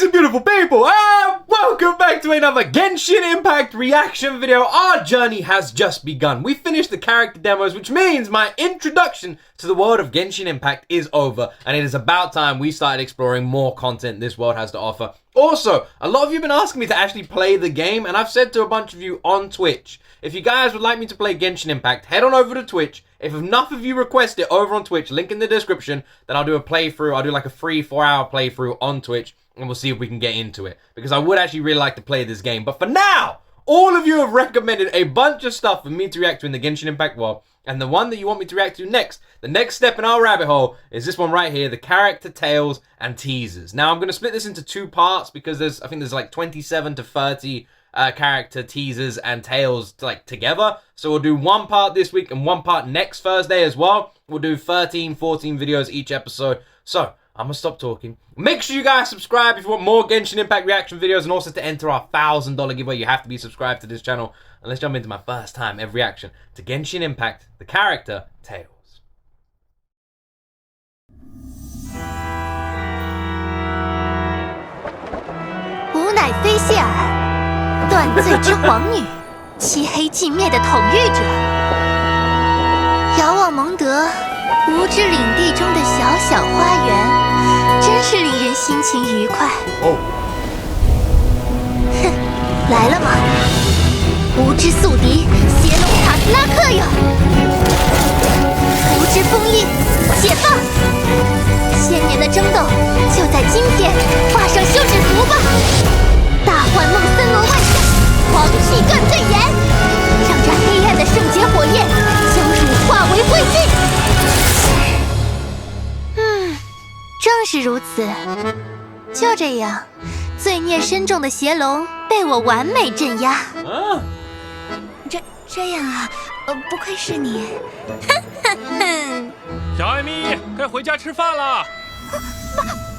Amazing beautiful people, and welcome back to another Genshin Impact reaction video. Our journey has just begun. We finished the character demos, which means my introduction to the world of Genshin Impact is over, and it is about time we started exploring more content this world has to offer. Also, a lot of you have been asking me to actually play the game, and I've said to a bunch of you on Twitch, if you guys would like me to play Genshin Impact, head on over to Twitch. If enough of you request it over on Twitch, link in the description, then I'll do a playthrough. I'll do like a 3-4 hour playthrough on Twitch, and we'll see if we can get into it. Because I would actually really like to play this game. But for now, all of you have recommended a bunch of stuff for me to react to in the Genshin Impact world. And the one that you want me to react to next, the next step in our rabbit hole, is this one right here, the character tales and teasers. Now, I'm going to split this into two parts because I think there's like 27 to 30 character teasers and tales together. So we'll do one part this week and one part next Thursday as well. We'll do 13, 14 videos each episode. So I'm gonna stop talking. Make sure you guys subscribe if you want more Genshin Impact reaction videos, and also to enter our $1,000 giveaway, you have to be subscribed to this channel. And let's jump into my first time ever reaction to Genshin Impact, the character tales. 吾乃菲谢尔，断罪之皇女，漆黑尽灭的统御者。遥望蒙德，吾之领地中的小小花园，真是令人心情愉快。哦，哼，来了吗？吾之宿敌邪龙塔斯拉克哟！吾之封印，解放！千年的争斗，就在今天画上休止符吧！ 大幻梦森罗万象，狂气断罪炎，让这黑暗的圣洁火焰将汝化为灰烬。正是如此。就这样，罪孽深重的邪龙被我完美镇压。这样啊，不愧是你。小艾米，该回家吃饭了。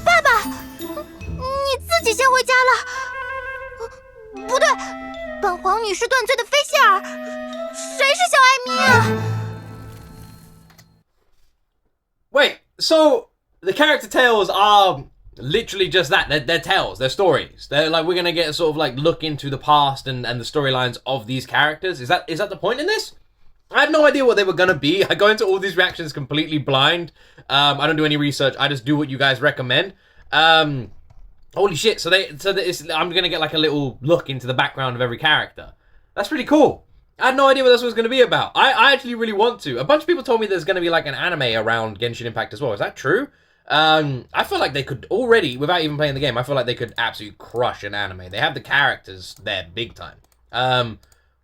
爸爸，你自己先回家了。 不对，本皇女是断罪的菲谢尔，谁是小艾米啊 ？Wait, so the character tales are literally just that. They're tales, they're stories. They're like, we're gonna get a sort of like look into the past and the storylines of these characters. Is that the point in this? I had no idea what they were gonna be. I go into all these reactions completely blind. I don't do any research. I just do what you guys recommend. Holy shit, so I'm gonna get like a little look into the background of every character. That's pretty cool. I had no idea what this was gonna be about. I actually really want to. A bunch of people told me there's gonna be like an anime around Genshin Impact as well. Is that true? I feel like they could already, without even playing the game, I feel like they could absolutely crush an anime. They have the characters there big time.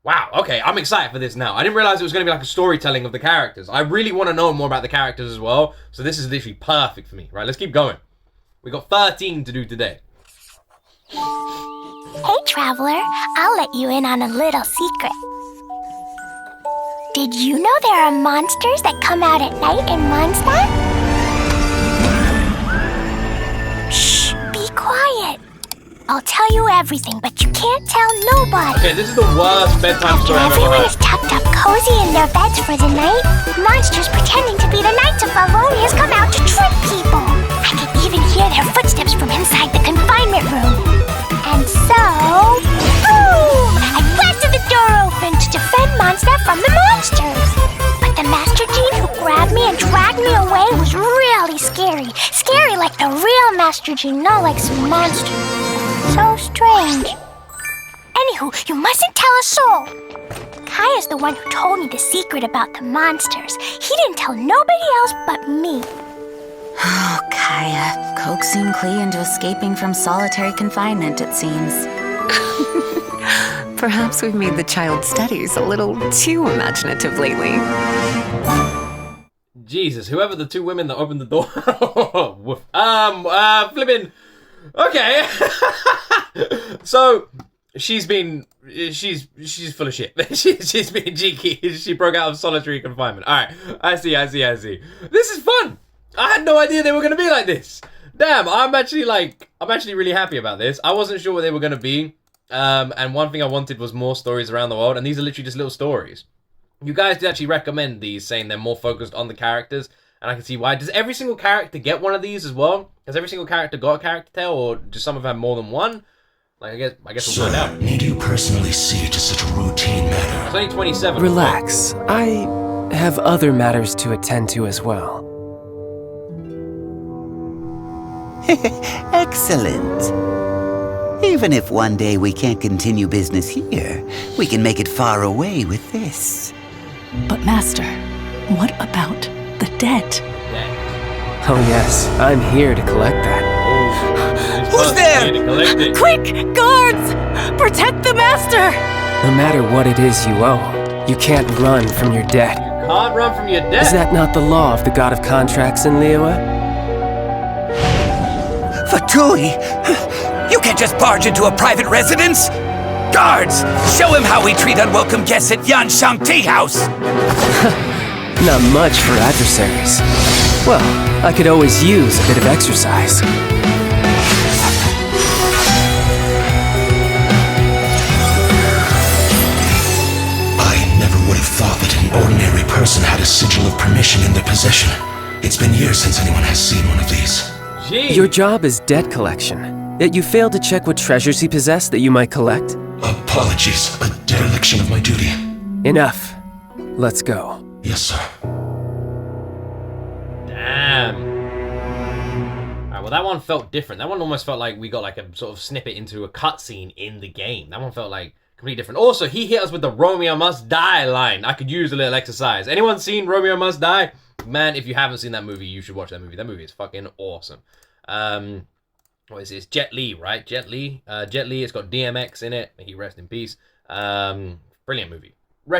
Wow, okay, I'm excited for this now. I didn't realize it was gonna be like a storytelling of the characters. I really want to know more about the characters as well. So this is literally perfect for me. Right, let's keep going. We got 13 to do today. Hey, traveler, I'll let you in on a little secret. Did you know there are monsters that come out at night in Mondstadt? Shh, be quiet. I'll tell you everything, but you can't tell nobody. Okay, this is the worst bedtime story I've ever Everyone heard. is tucked up cozy in their beds for the night. Monsters pretending to be the Knights of Favonius come out to trick people. I can even hear their footsteps from inside the confinement room. And so, boom! I blasted the door open to defend Mondstadt from the monsters. But the Master Gene who grabbed me and dragged me away was really scary. Scary like the real Master Gene, not like some monster. So strange. Anywho, you mustn't tell a soul. Kaya's the one who told me the secret about the monsters. He didn't tell nobody else but me. Oh, Kaya, coaxing Klee into escaping from solitary confinement, it seems. Perhaps we've made the child's studies a little too imaginative lately. Jesus, whoever the two women that opened the door. Woof. Flipping. Okay. So she's full of shit. she's been cheeky. She broke out of solitary confinement. All right, I see. This is fun. I had no idea they were gonna be like this. Damn, I'm actually really happy about this. I wasn't sure what they were gonna be. And one thing I wanted was more stories around the world, and these are literally just little stories. You guys did actually recommend these, saying they're more focused on the characters. and I can see why. Does every single character get one of these as well? Has every single character got a character tail, or do some of them have more than one? Like, I guess we'll find out. Need you personally see to such a routine matter? It's only 27. Relax. I have other matters to attend to as well. Excellent. Even if one day we can't continue business here, we can make it far away with this. But Master, what about the debt? Oh yes, I'm here to collect that. Who's there? Quick! Guards! Protect the Master! No matter what it is you owe, you can't run from your debt. Can't run from your debt. Is that not the law of the god of contracts in Liyue? Fatui! You can't just barge into a private residence! Guards! Show him how we treat unwelcome guests at Yanshan Tea House! Not much for adversaries. Well, I could always use a bit of exercise. I never would have thought that an ordinary person had a sigil of permission in their possession. It's been years since anyone has seen one of these. Jeez. Your job is debt collection, yet you failed to check what treasures he possessed that you might collect? Apologies, a dereliction of my duty. Enough. Let's go. Yes, sir. Damn. Alright, well that one felt different. That one almost felt like we got like a sort of snippet into a cutscene in the game. That one felt like completely different. Also, he hit us with the Romeo Must Die line. I could use a little exercise. Anyone seen Romeo Must Die? Man, if you haven't seen that movie, you should watch that movie. That movie is fucking awesome. What is this? Jet Li, right? Jet Li. Jet Li, it's got DMX in it. May he rest in peace. Brilliant movie.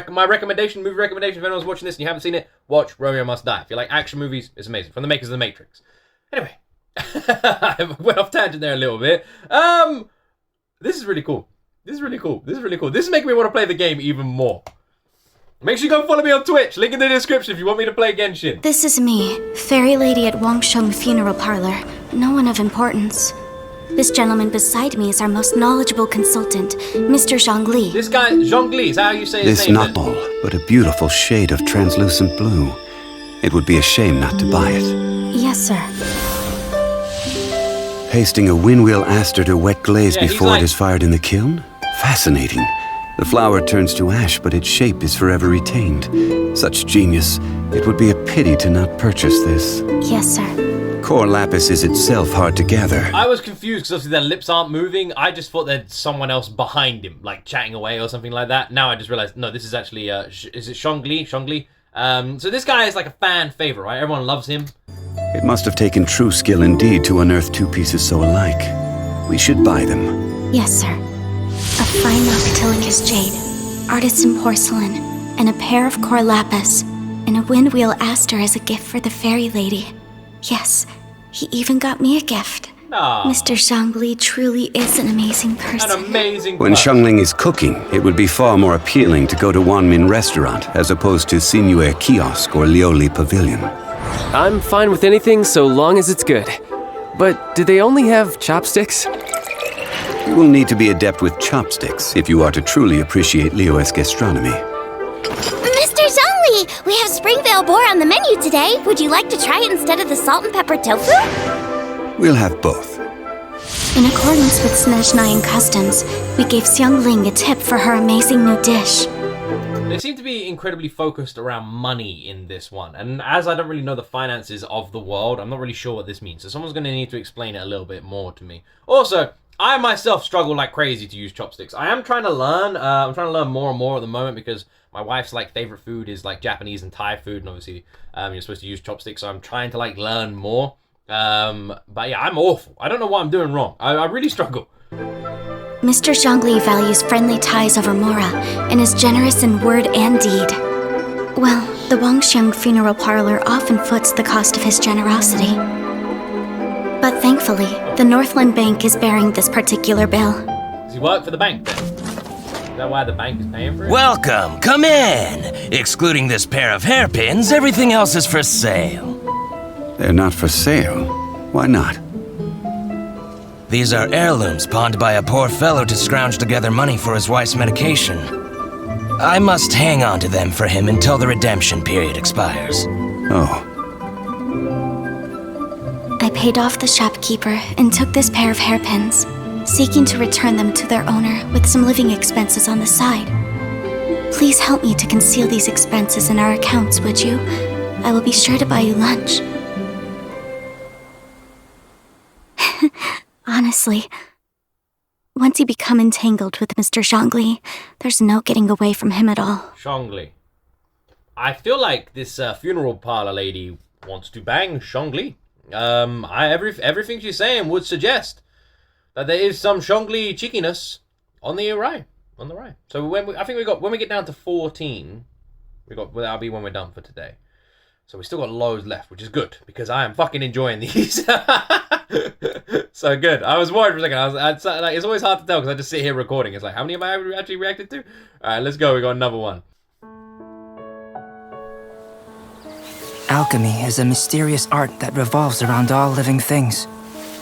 My recommendation, movie recommendation, if anyone's watching this and you haven't seen it, watch Romeo Must Die. If you like action movies, it's amazing. From the makers of The Matrix. Anyway, I went off tangent there a little bit. This is really cool. This is really cool. This is really cool. This is making me want to play the game even more. Make sure you go follow me on Twitch. Link in the description if you want me to play Genshin. This is me, fairy lady at Wangsheng Funeral Parlor. No one of importance. This gentleman beside me is our most knowledgeable consultant, Mr. Xiangling. This guy, Xiangling, is that how you say his This name? not all, but a beautiful shade of translucent blue. It would be a shame not to buy it. Yes, sir. Pasting a windwheel aster to wet glaze Yeah, he's before like- it is fired in the kiln? Fascinating. The flower turns to ash, but its shape is forever retained. Such genius. It would be a pity to not purchase this. Yes, sir. Core lapis is itself hard to gather. I was confused because obviously their lips aren't moving. I just thought there's someone else behind him, like chatting away or something like that. Now I just realized, no, this is actually, is it Xiangling? Xiangling? So this guy is like a fan favorite, right? Everyone loves him. It must have taken true skill indeed to unearth two pieces so alike. We should buy them. Yes, sir. A fine Noctilicus jade, artisan porcelain, and a pair of core lapis, and a windwheel aster as a gift for the fairy lady. Yes, he even got me a gift. Nah, Mr. Xiangling truly is an amazing an person. amazing When person. Xiangling is cooking, it would be far more appealing to go to Wanmin Restaurant as opposed to Sinuer Kiosk or Lioli Pavilion. I'm fine with anything so long as it's good. But do they only have chopsticks? You will need to be adept with chopsticks if you are to truly appreciate Liyue's gastronomy. Mr. Xiangling, we have Springvale boar on the menu today. Would you like to try it instead of the salt and pepper tofu? We'll have both. In accordance with Snezhnayan customs, we gave Xiangling a tip for her amazing new dish. They seem to be incredibly focused around money in this one. And as I don't really know the finances of the world, I'm not really sure what this means. So someone's going to need to explain it a little bit more to me. Also, I myself struggle like crazy to use chopsticks. I am trying to learn. I'm trying to learn more and more at the moment because my wife's like favorite food is like Japanese and Thai food. And obviously you're supposed to use chopsticks. So I'm trying to like learn more. But yeah, I'm awful. I don't know what I'm doing wrong. I really struggle. Mr. Xiangling values friendly ties over mora and is generous in word and deed. Well, the Wangsheng Funeral Parlor often foots the cost of his generosity. But thankfully, the Northland Bank is bearing this particular bill. Does he work for the bank then? Is that why the bank is paying for it? Welcome, come in. Excluding this pair of hairpins, everything else is for sale. They're not for sale. Why not? These are heirlooms pawned by a poor fellow to scrounge together money for his wife's medication. I must hang on to them for him until the redemption period expires. Oh. I paid off the shopkeeper and took this pair of hairpins, seeking to return them to their owner with some living expenses on the side. Please help me to conceal these expenses in our accounts, would you? I will be sure to buy you lunch. Honestly, once you become entangled with Mr. Xiangling, there's no getting away from him at all. Xiangling. I feel like this funeral parlor lady wants to bang Xiangling. Everything she's saying would suggest that there is some Xiangling cheekiness on the right. So when we get down to 14, that'll be when we're done for today. So we still got loads left, which is good because I am fucking enjoying these. So good. I was worried for a second. It's always hard to tell because I just sit here recording. It's like, how many have I actually reacted to? All right, let's go. We got another one. Alchemy is a mysterious art that revolves around all living things,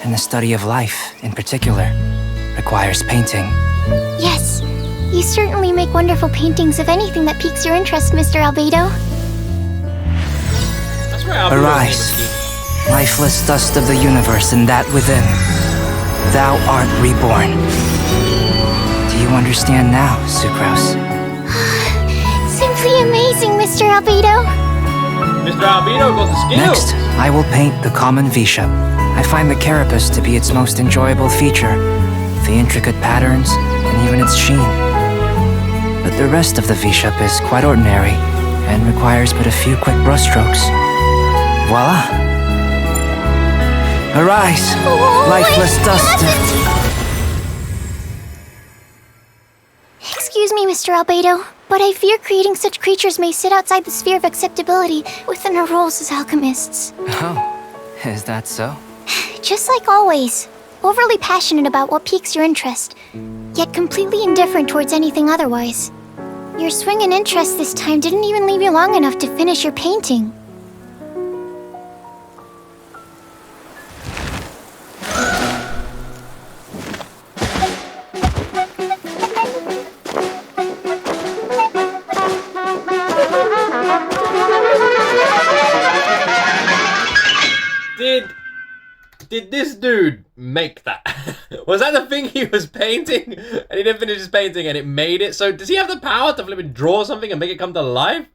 and the study of life, in particular, requires painting. Yes, you certainly make wonderful paintings of anything that piques your interest, Mr. Albedo. That's right. Arise, lifeless dust of the universe and that within. Thou art reborn. Do you understand now, Sucrose? Simply amazing, Mr. Albedo. Mr. Albedo got the skills. Next, I will paint the common V-shape. I find the carapace to be its most enjoyable feature, the intricate patterns, and even its sheen. But the rest of the V-shape is quite ordinary, and requires but a few quick brushstrokes. Voila! Arise, lifeless dust Excuse me, Mr. Albedo, but I fear creating such creatures may sit outside the sphere of acceptability within our roles as alchemists. Oh, is that so? Just like always, overly passionate about what piques your interest, yet completely indifferent towards anything otherwise. Your swing in interest this time didn't even leave you long enough to finish your painting. Did this dude make that? Was that the thing he was painting? And he didn't finish his painting and it made it? So does he have the power to flipping draw something and make it come to life?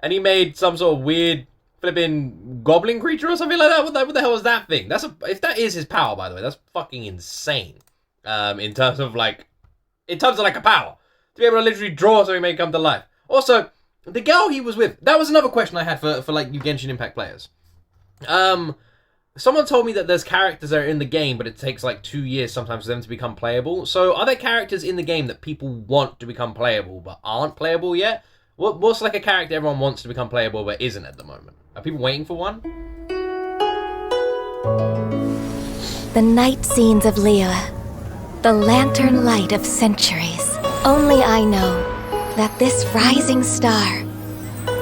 And he made some sort of weird flipping goblin creature or something like that? What the hell was that thing? If that is his power, by the way, that's fucking insane. In terms of like a power. To be able to literally draw something and make it come to life. Also, the girl he was with, that was another question I had for like you Genshin Impact players. Someone told me that there's characters that are in the game, but it takes like 2 years sometimes for them to become playable. So are there characters in the game that people want to become playable, but aren't playable yet? What's like a character everyone wants to become playable, but isn't at the moment? Are people waiting for one? The night scenes of Leela. The lantern light of centuries. Only I know that this rising star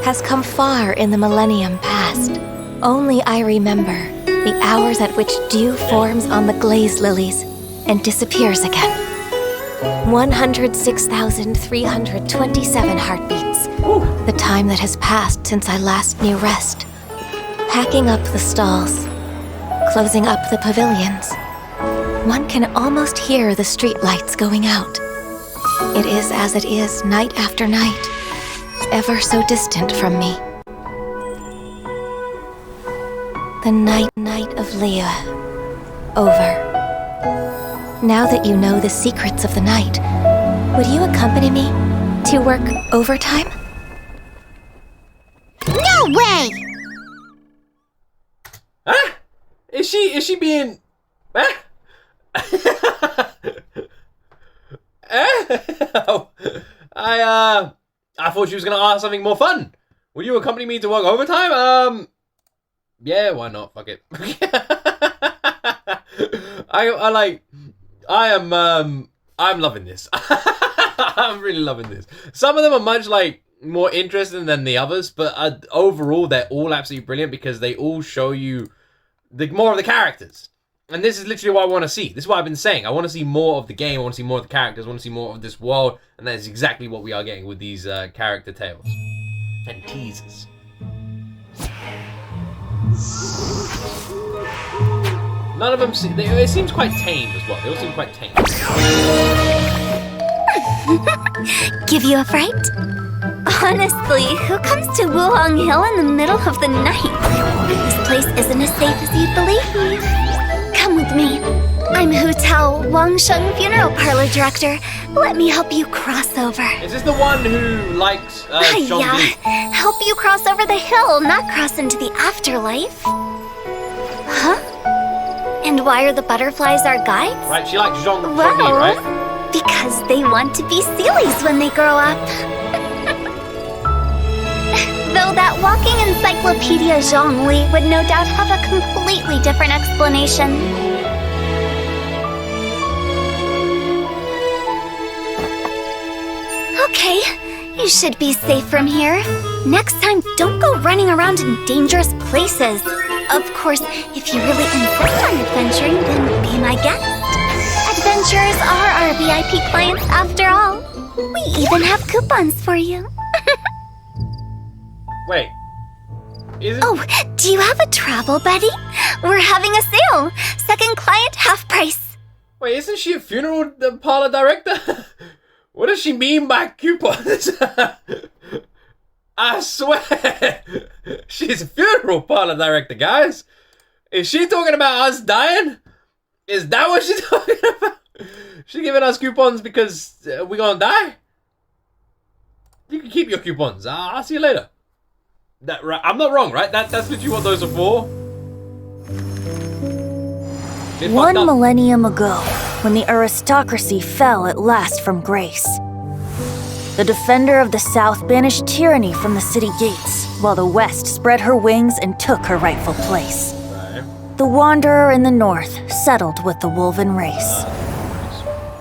has come far in the millennium past. Only I remember the hours at which dew forms on the glazed lilies and disappears again. 106,327 heartbeats. The time that has passed since I last knew rest. Packing up the stalls, closing up the pavilions. One can almost hear the street lights going out. It is as it is night after night, ever so distant from me. The night of Leela. Over. Now that you know the secrets of the night, would you accompany me to work overtime? No way! Huh? Is she being... Huh? I thought she was gonna ask something more fun. Would you accompany me to work overtime? Yeah, why not? Fuck it. I'm loving this. I'm really loving this. Some of them are much like more interesting than the others, but overall they're all absolutely brilliant because they all show you more of the characters. And this is literally what I want to see. This is what I've been saying. I want to see more of the game. I want to see more of the characters. I want to see more of this world. And that is exactly what we are getting with these character tales and teasers. None of them it seems quite tame as well. They all seem quite tame. Give you a fright? Honestly, who comes to Wuhong Hill in the middle of the night? This place isn't as safe as you'd believe. Come with me. I'm Hu Tao, Wangsheng Funeral Parlor Director. Let me help you cross over. Is this the one who likes Xiangling? Yeah, help you cross over the hill, not cross into the afterlife. Huh? And why are the butterflies our guides? Right, she likes Xiangling, Well, right? because they want to be Sealies when they grow up. Though that walking encyclopedia Zhongli would no doubt have a completely different explanation. Okay, you should be safe from here. Next time, don't go running around in dangerous places. Of course, if you really insist on adventuring, then be my guest. Adventurers are our VIP clients after all. We even have coupons for you. Wait. Oh, do you have a travel buddy? We're having a sale. Second client, half price. Wait, isn't she a funeral parlor director? What does she mean by coupons? I swear, she's a funeral parlor director, guys. Is she talking about us dying? Is that what she's talking about? She giving us coupons because we gonna die? You can keep your coupons. I'll see you later. Right, I'm not wrong, right? That's literally what those are for. One millennium ago, when the aristocracy fell at last from grace, the defender of the South banished tyranny from the city gates, while the West spread her wings and took her rightful place. Right. The wanderer in the North settled with the Wolven race.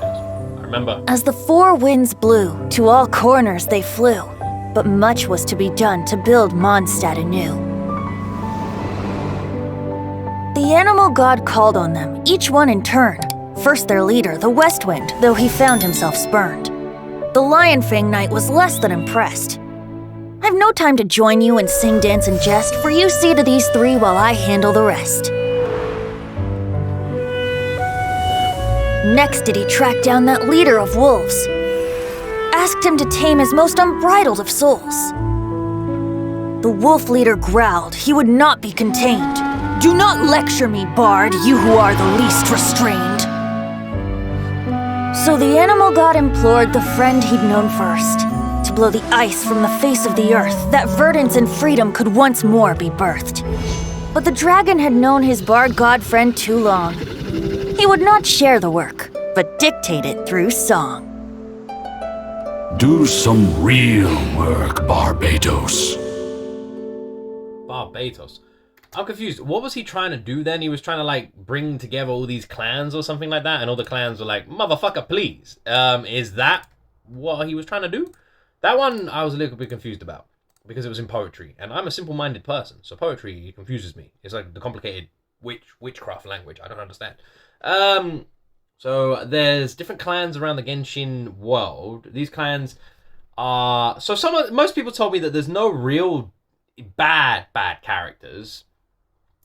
I remember. As the four winds blew, to all corners they flew, but much was to be done to build Mondstadt anew. The animal god called on them, each one in turn. First their leader, the West Wind, though he found himself spurned. The Lion Fang Knight was less than impressed. I've no time to join you and sing, dance, and jest, for you see to these three while I handle the rest. Next did he track down that leader of wolves. Asked him to tame his most unbridled of souls. The wolf leader growled he would not be contained. Do not lecture me, bard, you who are the least restrained. So the animal god implored the friend he'd known first to blow the ice from the face of the earth, that verdance and freedom could once more be birthed. But the dragon had known his bard god friend too long. He would not share the work, but dictate it through song. Do some real work, Barbados. Barbados. I'm confused. What was he trying to do then? He was trying to, like, bring together all these clans or something like that, and all the clans were like, motherfucker, please. Is that what he was trying to do? That one I was a little bit confused about, because it was in poetry, and I'm a simple-minded person, so poetry confuses me. It's like the complicated witchcraft language. I don't understand. So there's different clans around the Genshin world. These clans are... So most people told me that there's no real bad characters.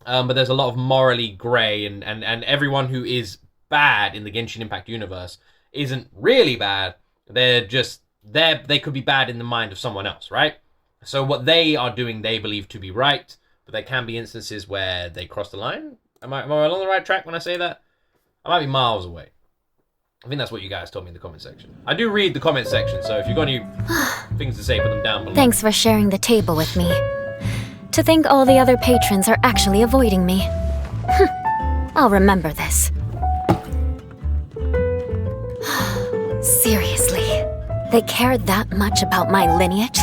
But there's a lot of morally grey, and everyone who is bad in the Genshin Impact universe isn't really bad. They're just... They could be bad in the mind of someone else, right? So what they are doing, they believe to be right, but there can be instances where they cross the line. Am I along the right track when I say that? I might be miles away. I think that's what you guys told me in the comment section. I do read the comment section, so if you've got any things to say, put them down below. Thanks for sharing the table with me. To think all the other patrons are actually avoiding me. I'll remember this. Seriously, they cared that much about my lineage?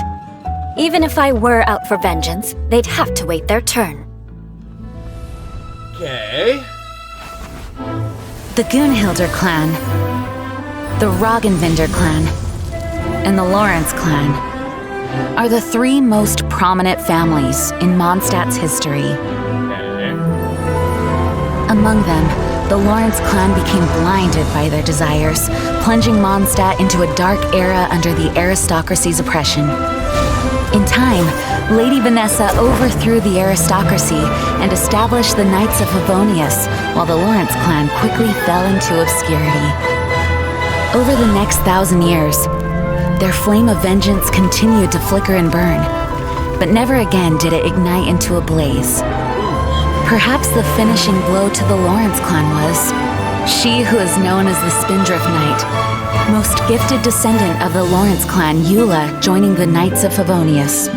Even if I were out for vengeance, they'd have to wait their turn. Okay. The Gunhilder clan, the Roggenvinder clan, and the Lawrence clan are the three most prominent families in Mondstadt's history. Among them, the Lawrence clan became blinded by their desires, plunging Mondstadt into a dark era under the aristocracy's oppression. In time, Lady Vanessa overthrew the aristocracy and established the Knights of Favonius, while the Lawrence clan quickly fell into obscurity. Over the next 1,000 years, their flame of vengeance continued to flicker and burn, but never again did it ignite into a blaze. Perhaps the finishing blow to the Lawrence clan was she who is known as the Spindrift Knight, most gifted descendant of the Lawrence clan, Eula, joining the Knights of Favonius.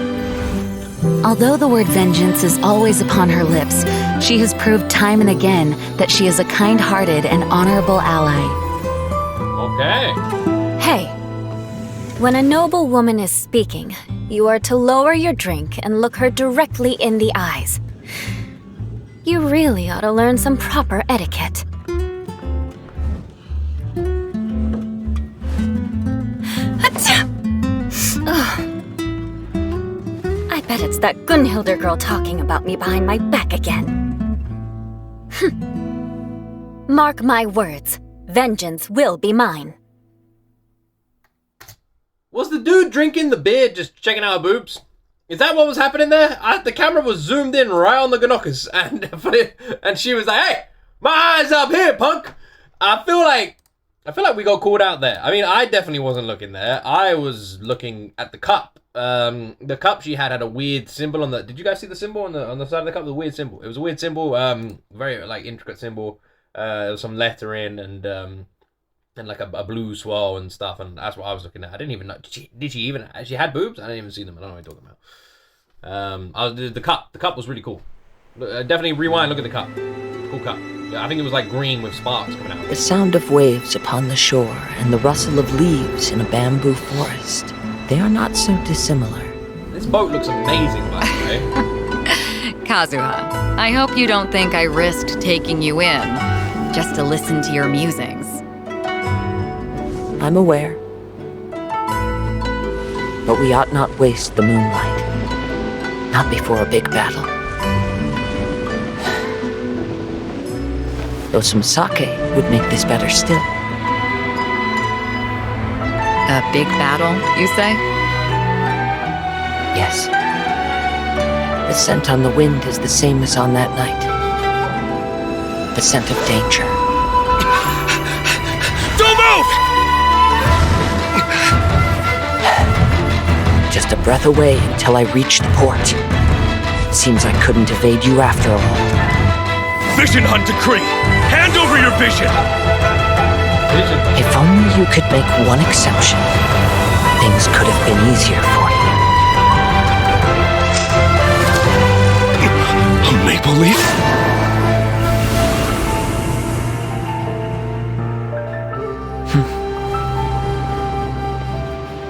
Although the word vengeance is always upon her lips, she has proved time and again that she is a kind-hearted and honorable ally. Okay. Hey, when a noble woman is speaking, you are to lower your drink and look her directly in the eyes. You really ought to learn some proper etiquette. I bet it's that Gunhilder girl talking about me behind my back again. Mark my words, vengeance will be mine. Was the dude drinking the beer just checking out her boobs? Is that what was happening there? The camera was zoomed in right on the Ganokas, and she was like, "Hey, my eyes up here, punk." I feel like we got called out there. I mean, I definitely wasn't looking there. I was looking at the cup. The cup she had a weird symbol on the. Did you guys see the symbol on the side of the cup? The weird symbol. It was a weird symbol. Very like intricate symbol. There was some lettering and like a blue swirl and stuff, and that's what I was looking at. I didn't even know. Did she even? She had boobs? I didn't even see them. I don't know what you're talking about. The cup. The cup was really cool. Definitely rewind. Look at the cup. Cool cup. Yeah, I think it was like green with sparks coming out. The sound of waves upon the shore and the rustle of leaves in a bamboo forest. They are not so dissimilar. This boat looks amazing, by the way. Kazuha, I hope you don't think I risked taking you in just to listen to your musings. I'm aware. But we ought not waste the moonlight. Not before a big battle. Though some sake would make this better still. A big battle, you say? Yes. The scent on the wind is the same as on that night. The scent of danger. Don't move! Just a breath away until I reach the port. Seems I couldn't evade you after all. Vision Hunt Decree! Hand over your vision! If only you could make one exception, things could have been easier for you. A maple leaf?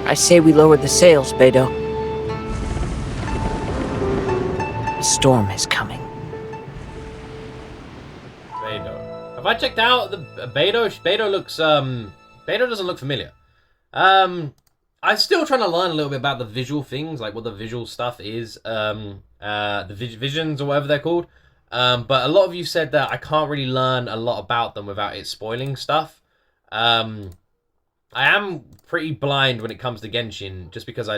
I say we lower the sails, Beidou. A storm is coming. Have I checked out the Beidou? Beidou looks, Beidou doesn't look familiar. I'm still trying to learn a little bit about the visual things, like what the visual stuff is, the visions or whatever they're called. But a lot of you said that I can't really learn a lot about them without it spoiling stuff. I am pretty blind when it comes to Genshin, just because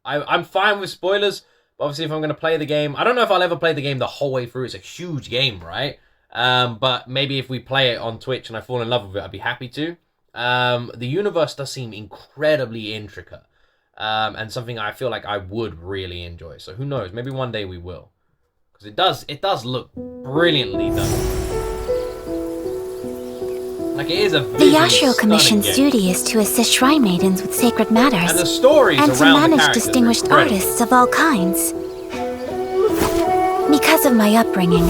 I'm fine with spoilers, but obviously if I'm going to play the game, I don't know if I'll ever play the game the whole way through. It's a huge game, right? But maybe if we play it on Twitch and I fall in love with it, I'd be happy to. The universe does seem incredibly intricate, and something I feel like I would really enjoy. So who knows? Maybe one day we will, because it does look brilliantly done. Like it is a the Yashiro Commission's duty is to assist shrine maidens with sacred matters, and the stories and to manage distinguished artists of all kinds. Because of my upbringing,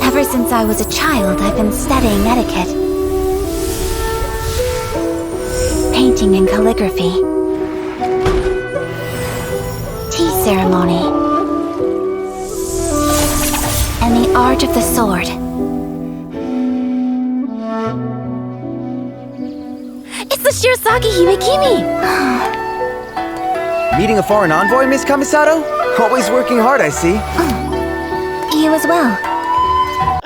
ever since I was a child, I've been studying etiquette, painting and calligraphy, tea ceremony, and the art of the sword. It's the Shirazaki Himekimi! Meeting a foreign envoy, Miss Kamisato? Always working hard, I see. I You as well.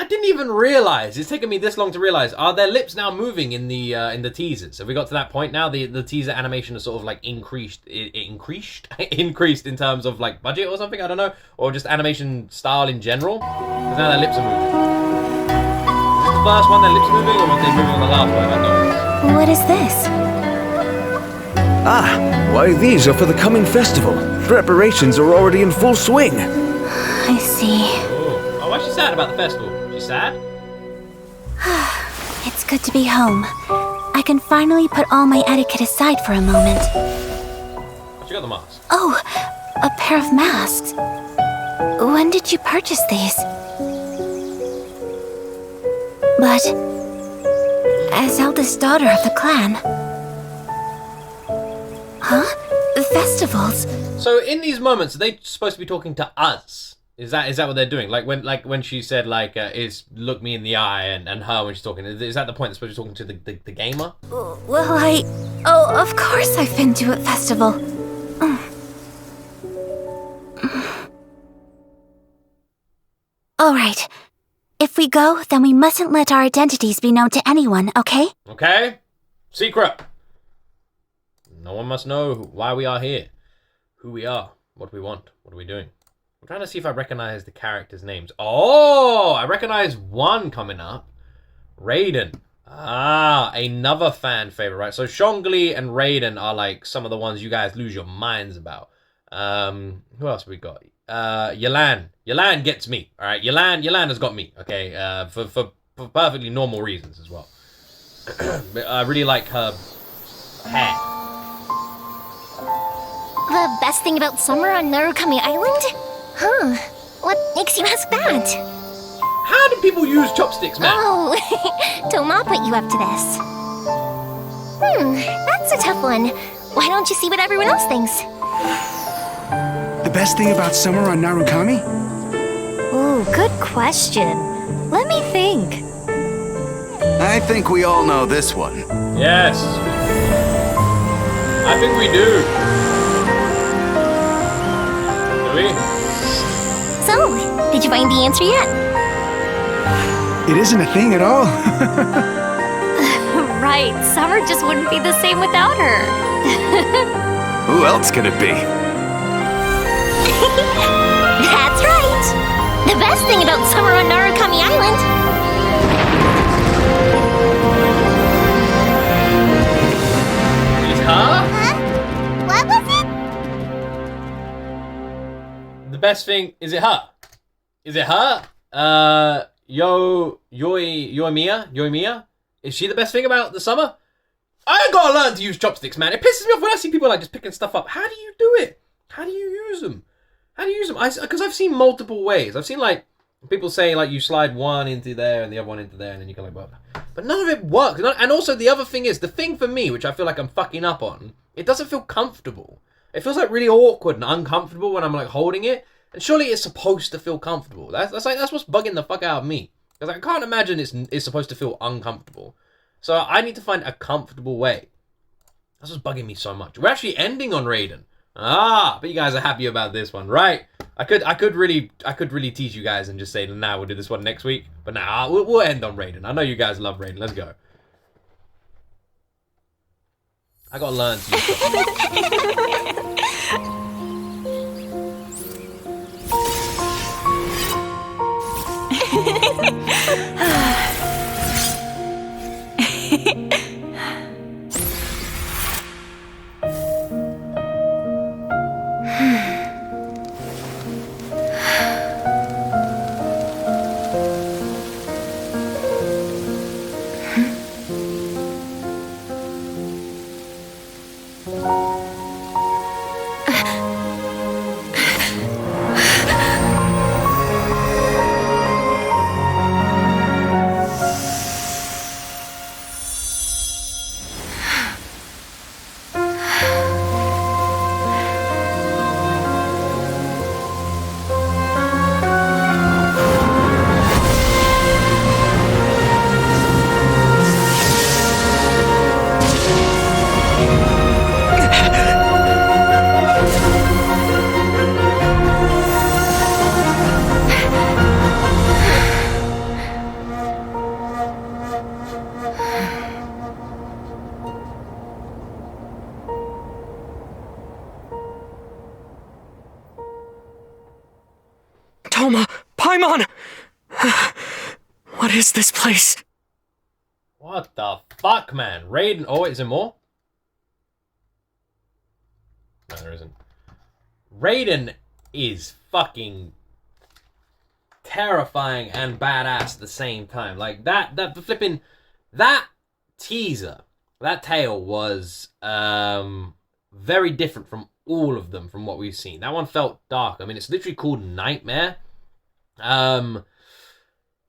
didn't even realize, it's taken me this long to realize, are their lips now moving in the teasers? Have we got to that point now? The teaser animation is sort of like increased in terms of like budget or something, I don't know, or just animation style in general, because now their lips are moving. Is this the first one their lips moving, or were they moving on the last one? I don't know. What is this? Ah, why these are for the coming festival. Preparations are already in full swing. I see. Oh, why is she sad about the festival? She's sad? It's good to be home. I can finally put all my etiquette aside for a moment. She got the mask. Oh, a pair of masks. When did you purchase these? But as eldest daughter of the clan. Huh? Festivals? So in these moments, are they supposed to be talking to us? Is that what they're doing? Like when she said is look me in the eye and her when she's talking, is that the point they're supposed to be talking to the gamer? Well, of course I've been to a festival. All right. If we go, then we mustn't let our identities be known to anyone, okay? Okay. Secret. No one must know why we are here, who we are, what we want, what are we doing. I'm trying to see if I recognize the characters' names. Oh, I recognize one coming up. Raiden. Ah, another fan favorite, right? So Xiangling and Raiden are like some of the ones you guys lose your minds about. Who else we got? Yelan. Yelan gets me. All right, Yelan has got me. Okay, for perfectly normal reasons as well. I really like her hair. The best thing about summer on Narukami Island? Huh. What makes you ask that? How do people use chopsticks, man? Oh, Toma put you up to this. That's a tough one. Why don't you see what everyone else thinks? The best thing about summer on Narukami? Ooh, good question. Let me think. I think we all know this one. Yes. I think we do. Do we? So, did you find the answer yet? It isn't a thing at all. Right, summer just wouldn't be the same without her. Who else could it be? That's right! The best thing about summer on Narukami Island! Is her? What was it? The best thing, is it her? Is it her? Yoimiya? Is she the best thing about the summer? I gotta learn to use chopsticks, man. It pisses me off when I see people like just picking stuff up. How do you do it? How do you use them? Because I've seen multiple ways. I've seen like people say like you slide one into there and the other one into there and then you can like, but none of it works. And also the other thing is, the thing for me, which I feel like I'm fucking up on, it doesn't feel comfortable. It feels like really awkward and uncomfortable when I'm like holding it. And surely it's supposed to feel comfortable. That's what's bugging the fuck out of me. Because I can't imagine it's supposed to feel uncomfortable. So I need to find a comfortable way. That's what's bugging me so much. We're actually ending on Raiden. But you guys are happy about this one, right? I could really tease you guys and just say, nah, we'll do this one next week. But nah, we'll end on Raiden. I know you guys love Raiden. Let's go. I gotta learn to use Paimon! What is this place? What the fuck, man? Raiden. Oh, wait, is there more? No, there isn't. Raiden is fucking terrifying and badass at the same time. Like, that teaser, that tale was very different from all of them from what we've seen. That one felt dark. I mean, it's literally called Nightmare.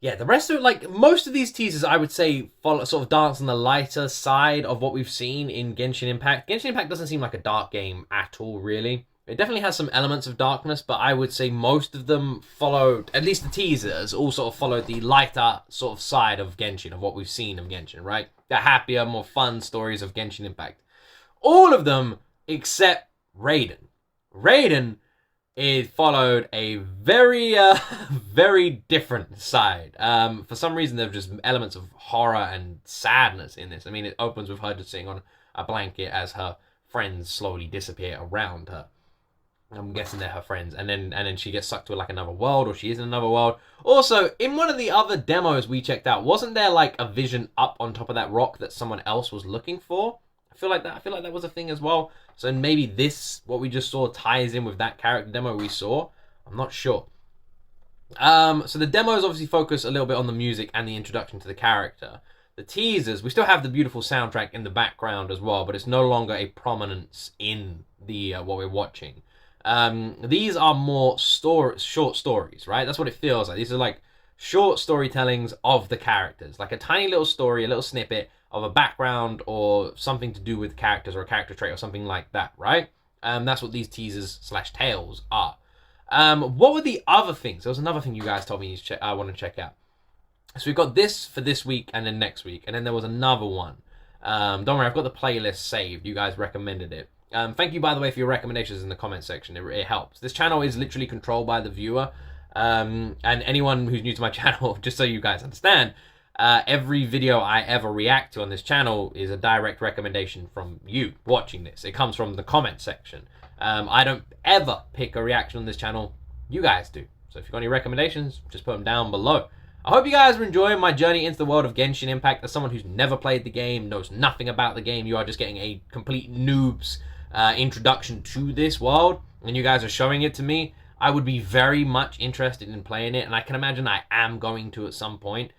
Yeah, the rest of it, like, most of these teasers, I would say, follow, sort of dance on the lighter side of what we've seen in Genshin Impact. Genshin Impact doesn't seem like a dark game at all, really. It definitely has some elements of darkness, but I would say most of them followed, at least the teasers, all sort of followed the lighter sort of side of Genshin, of what we've seen of Genshin, right? The happier, more fun stories of Genshin Impact. All of them except Raiden. Raiden, it followed a very, very different side. For some reason, there are just elements of horror and sadness in this. I mean, it opens with her just sitting on a blanket as her friends slowly disappear around her. I'm guessing they're her friends, and then she gets sucked to like another world, or she is in another world. Also, in one of the other demos we checked out, wasn't there like a vision up on top of that rock that someone else was looking for? I feel like that was a thing as well. So maybe this, what we just saw, ties in with that character demo we saw. I'm not sure. So the demos obviously focus a little bit on the music and the introduction to the character. The teasers, we still have the beautiful soundtrack in the background as well, but it's no longer a prominence in the what we're watching. These are more short stories, right? That's what it feels like. These are like short storytellings of the characters, like a tiny little story, a little snippet of a background or something to do with characters or a character trait or something like that, right? That's what these teasers / tales are. What were the other things? There was another thing you guys told me I want to check out. So we've got this for this week and then next week, and then there was another one. Don't worry, I've got the playlist saved. You guys recommended it. Thank you, by the way, for your recommendations in the comment section. It helps. This channel is literally controlled by the viewer. And anyone who's new to my channel, just so you guys understand, every video I ever react to on this channel is a direct recommendation from you watching this. It comes from the comment section. I don't ever pick a reaction on this channel. You guys do. So if you've got any recommendations, just put them down below. I hope you guys are enjoying my journey into the world of Genshin Impact. As someone who's never played the game, knows nothing about the game, you are just getting a complete noob's introduction to this world, and you guys are showing it to me. I would be very much interested in playing it, and I can imagine I am going to at some point,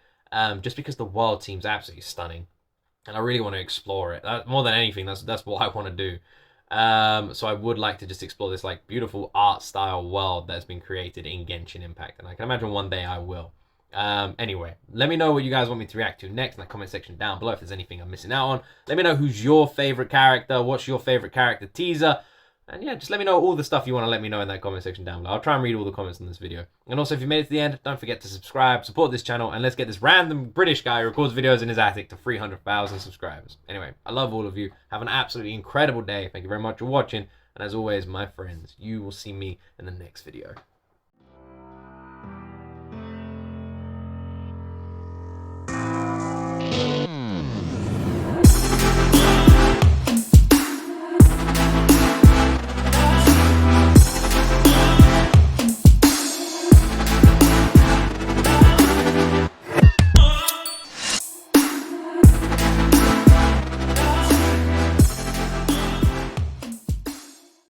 just because the world seems absolutely stunning, and I really want to explore it. More than anything, that's what I want to do. So I would like to just explore this like beautiful art style world that's been created in Genshin Impact, and I can imagine one day I will. Anyway, let me know what you guys want me to react to next in the comment section down below if there's anything I'm missing out on. Let me know who's your favorite character, what's your favorite character teaser, and yeah, just let me know all the stuff you want to let me know in that comment section down below. I'll try and read all the comments on this video. And also, if you made it to the end, don't forget to subscribe, support this channel, and let's get this random British guy who records videos in his attic to 300,000 subscribers. Anyway, I love all of you. Have an absolutely incredible day. Thank you very much for watching, and as always, my friends, you will see me in the next video.